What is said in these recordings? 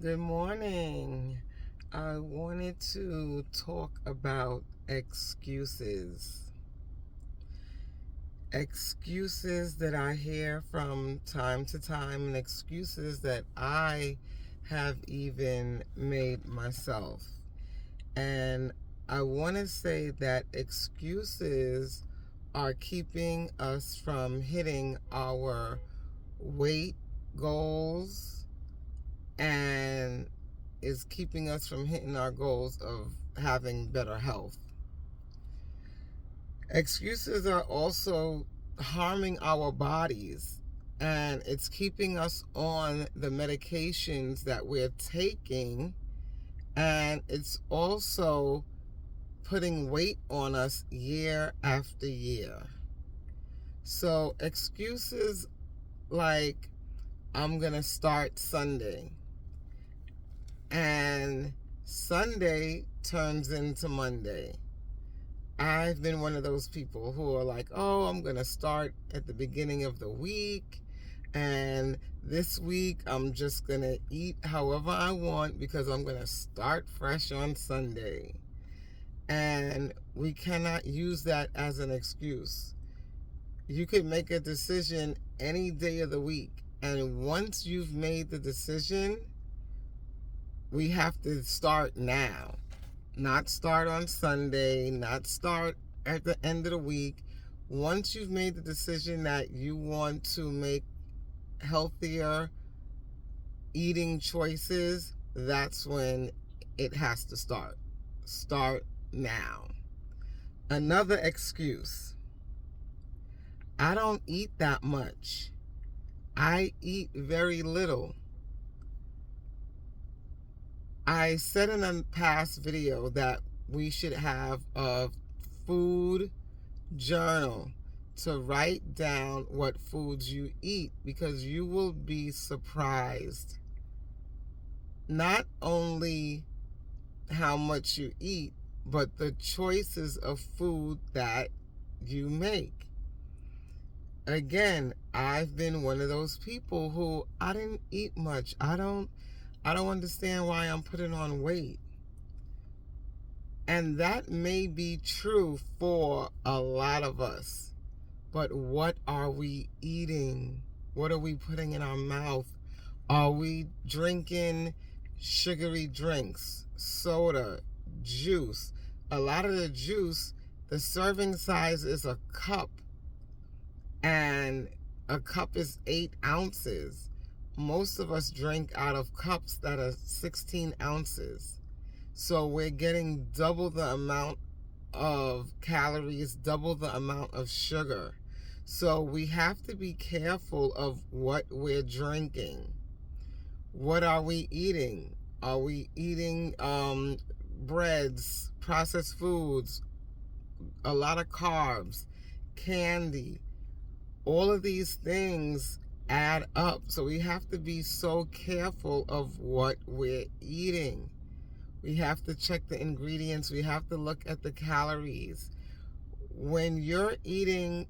Good morning. I wanted to talk about excuses. Excuses that I hear from time to time, and excuses that I have even made myself. And I want to say that excuses are keeping us from hitting our weight goals and is keeping us from hitting our goals of having better health. Excuses are also harming our bodies, and it's keeping us on the medications that we're taking, and it's also putting weight on us year after year. So excuses like, I'm going to start Sunday, and Sunday turns into Monday. I've been one of those people who are like, oh, I'm going to start at the beginning of the week, and this week I'm just going to eat however I want because I'm going to start fresh on Sunday. And we cannot use that as an excuse. You could make a decision any day of the week, and once you've made the decision, we have to start now. Not start on Sunday, not start at the end of the week. Once you've made the decision that you want to make healthier eating choices, that's when it has to start. Start now. Another excuse: I don't eat that much. I eat very little. I said in a past video that we should have a food journal to write down what foods you eat, because you will be surprised not only how much you eat, but the choices of food that you make. Again, I've been one of those people who I didn't eat much. I don't understand why I'm putting on weight. And that may be true for a lot of us. But what are we eating? What are we putting in our mouth? Are we drinking sugary drinks, soda, juice? A lot of the juice, the serving size is a cup, and a cup is 8 ounces. Most of us drink out of cups that are 16 ounces. So we're getting double the amount of calories, double the amount of sugar. So we have to be careful of what we're drinking. What are we eating? Are we eating breads, processed foods, a lot of carbs, candy? All of these things add up. So we have to be so careful of what we're eating. We have to check the ingredients. We have to look at the calories. When you're eating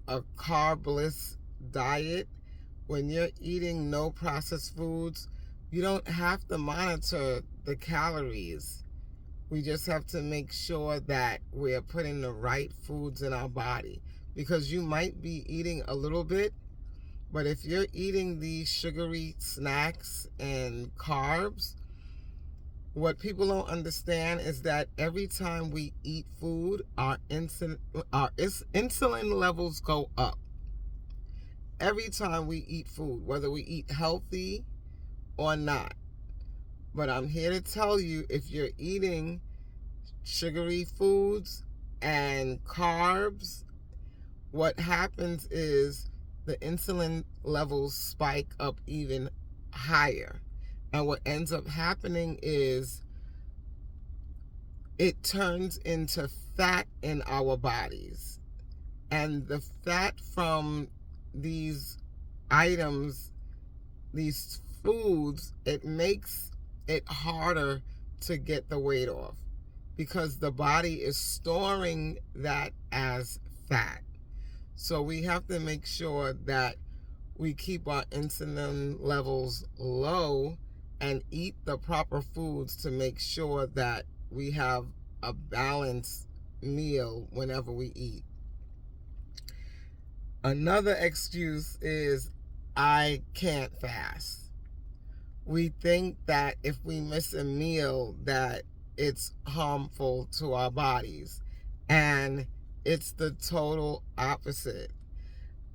a carbless diet, when you're eating no processed foods, you don't have to monitor the calories. We just have to make sure that we're putting the right foods in our body, because you might be eating a little bit, but if you're eating these sugary snacks and carbs, what people don't understand is that every time we eat food, our insulin levels go up. Every time we eat food, whether we eat healthy or not. But I'm here to tell you, if you're eating sugary foods and carbs, what happens is the insulin levels spike up even higher. And what ends up happening is it turns into fat in our bodies. And the fat from these items, these foods, it makes it harder to get the weight off, because the body is storing that as fat. So we have to make sure that we keep our insulin levels low and eat the proper foods to make sure that we have a balanced meal whenever we eat. Another excuse is I can't fast. We think that if we miss a meal that it's harmful to our bodies, and it's the total opposite.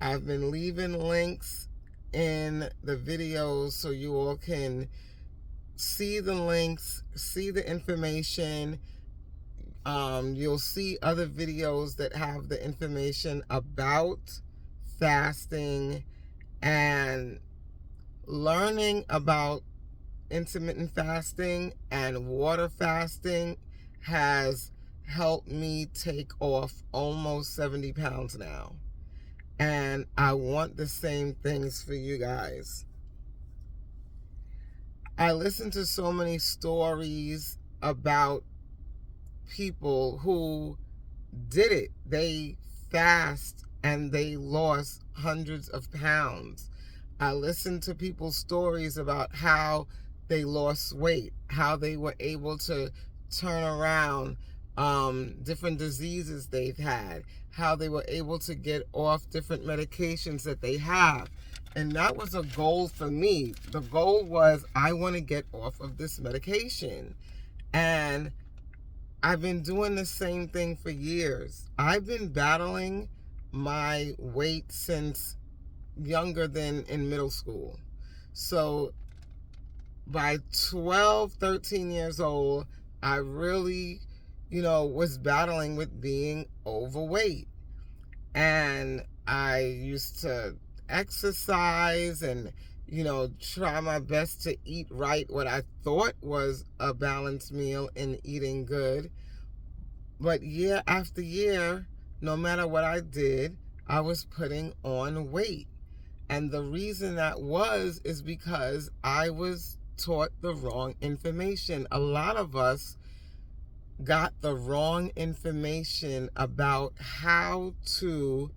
I've been leaving links in the videos so you all can see the links, see the information. You'll see other videos that have the information about fasting, and learning about intermittent fasting and water fasting has helped me take off almost 70 pounds now. And I want the same things for you guys. I listen to so many stories about people who did it. They fast and they lost hundreds of pounds. I listened to people's stories about how they lost weight, how they were able to turn around different diseases they've had, how they were able to get off different medications that they have. And that was a goal for me. The goal was, I want to get off of this medication. And I've been doing the same thing for years. I've been battling my weight since younger than in middle school. So by 12, 13 years old, I really, was battling with being overweight. And I used to exercise and, try my best to eat right, what I thought was a balanced meal and eating good. But year after year, no matter what I did, I was putting on weight. And the reason that is because I was taught the wrong information. A lot of us got the wrong information about how to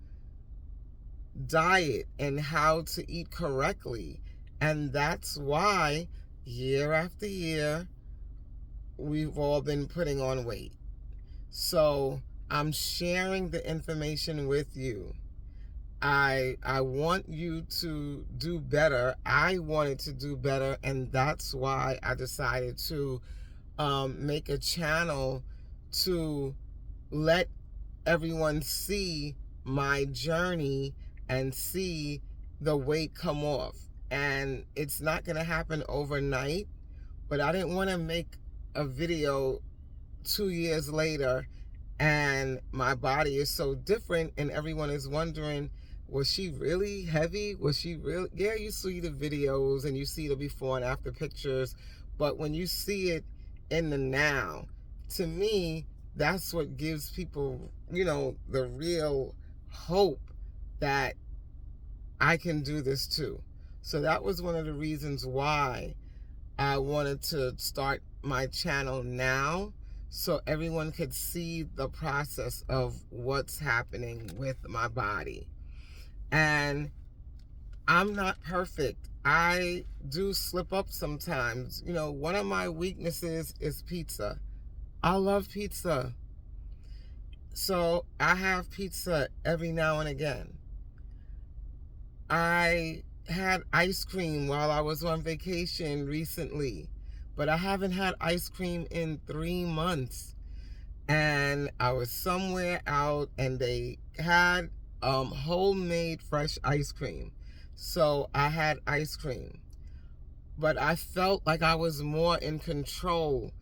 diet and how to eat correctly. And that's why year after year, we've all been putting on weight. So I'm sharing the information with you. I want you to do better. I wanted to do better, and that's why I decided to make a channel to let everyone see my journey and see the weight come off. And it's not going to happen overnight, but I didn't want to make a video 2 years later and my body is so different and everyone is wondering, was she really heavy? Was she really? Yeah, you see the videos and you see the before and after pictures, but when you see it in the now, to me, that's what gives people, the real hope that I can do this too. So that was one of the reasons why I wanted to start my channel now, so everyone could see the process of what's happening with my body. And I'm not perfect. I do slip up sometimes. One of my weaknesses is pizza. I love pizza. So I have pizza every now and again. I had ice cream while I was on vacation recently, but I haven't had ice cream in 3 months. And I was somewhere out and they had homemade fresh ice cream. So I had ice cream, but I felt like I was more in control.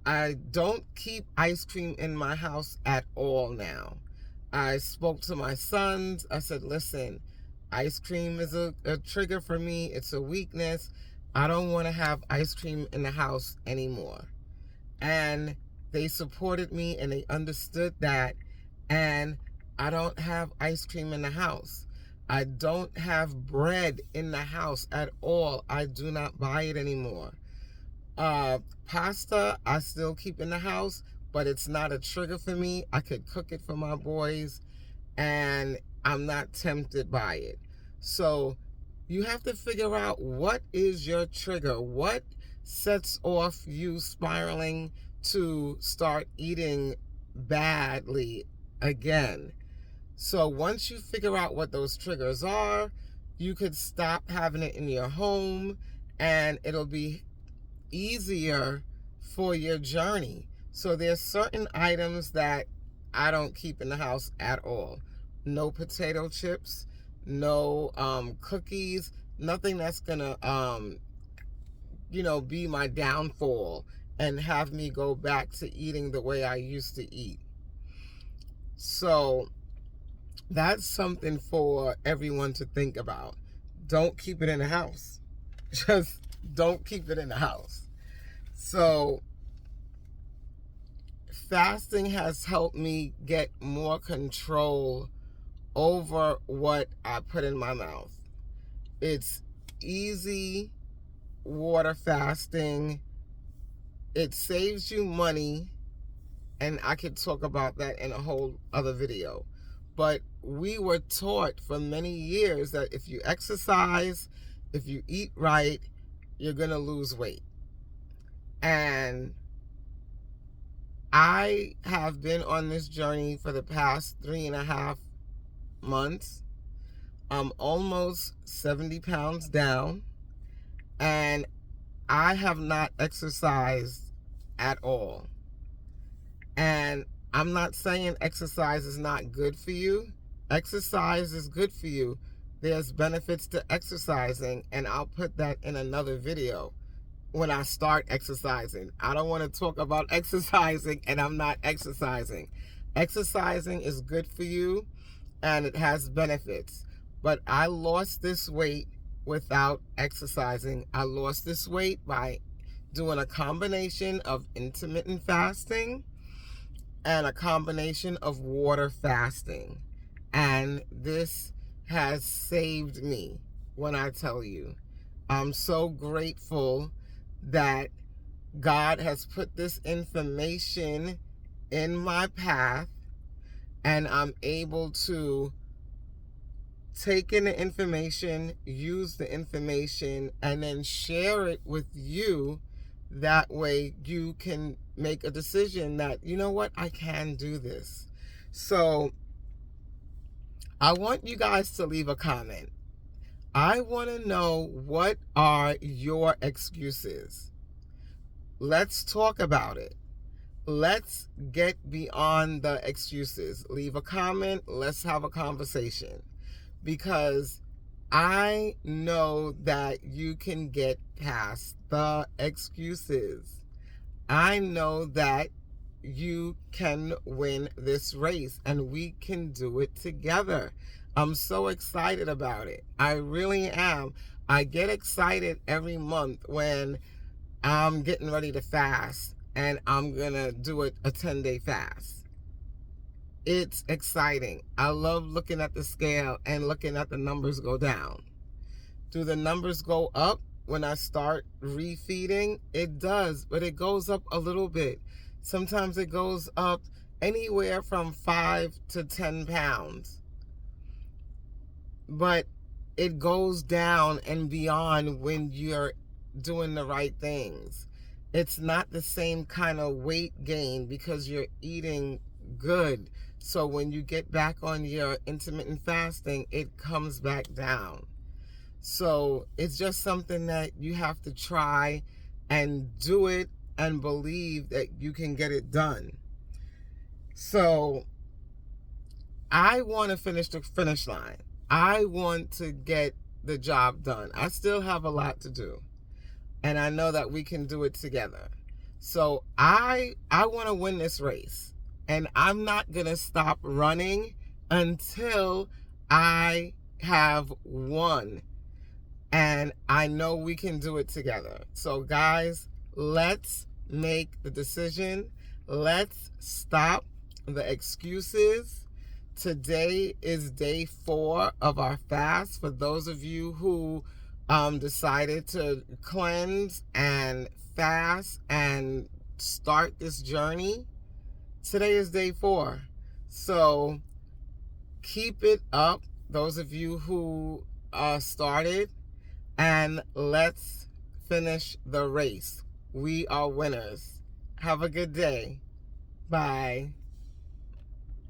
I don't keep ice cream in my house at all now. I spoke to my sons. I said, listen, ice cream is a trigger for me. It's a weakness. I don't want to have ice cream in the house anymore. And they supported me and they understood that. And I don't have ice cream in the house. I don't have bread in the house at all. I do not buy it anymore. Pasta, I still keep in the house, but it's not a trigger for me. I could cook it for my boys and I'm not tempted by it. So you have to figure out what is your trigger. What sets off you spiraling to start eating badly again. So once you figure out what those triggers are, you could stop having it in your home, and it'll be easier for your journey. So there's certain items that I don't keep in the house at all. No potato chips, no cookies, nothing that's gonna be my downfall and have me go back to eating the way I used to eat. So that's something for everyone to think about. Don't keep it in the house. Just don't keep it in the house. So fasting has helped me get more control over what I put in my mouth. It's easy water fasting. It saves you money, and I could talk about that in a whole other video. But we were taught for many years that if you exercise, if you eat right, you're going to lose weight. And I have been on this journey for the past 3.5 months. I'm almost 70 pounds down, and I have not exercised at all. And I'm not saying exercise is not good for you. Exercise is good for you. There's benefits to exercising, and I'll put that in another video when I start exercising. I don't want to talk about exercising and I'm not exercising. Exercising is good for you and it has benefits. But I lost this weight without exercising. I lost this weight by doing a combination of intermittent fasting and a combination of water fasting. And this has saved me when I tell you. I'm so grateful that God has put this information in my path, and I'm able to take in the information, use the information, and then share it with you. That way you can make a decision that, you know what, I can do this. So I want you guys to leave a comment. I want to know, what are your excuses? Let's talk about it. Let's get beyond the excuses. Leave a comment. Let's have a conversation. Because I know that you can get past the excuses. I know that you can win this race, and we can do it together. I'm so excited about it. I really am. I get excited every month when I'm getting ready to fast, and I'm going to do a 10-day fast. It's exciting. I love looking at the scale and looking at the numbers go down. Do the numbers go up when I start refeeding? It does, but it goes up a little bit. Sometimes it goes up anywhere from 5 to 10 pounds. But it goes down and beyond when you're doing the right things. It's not the same kind of weight gain because you're eating good. So when you get back on your intermittent fasting, it comes back down. So it's just something that you have to try and do it and believe that you can get it done. So I want to finish the finish line. I want to get the job done. I still have a lot to do, and I know that we can do it together. So I want to win this race, and I'm not going to stop running until I have won. And I know we can do it together. So guys, let's make the decision. Let's stop the excuses. Today is day 4 of our fast. For those of you who decided to cleanse and fast and start this journey, today is day 4. So keep it up, those of you who started, and let's finish the race. We are winners. Have a good day. Bye.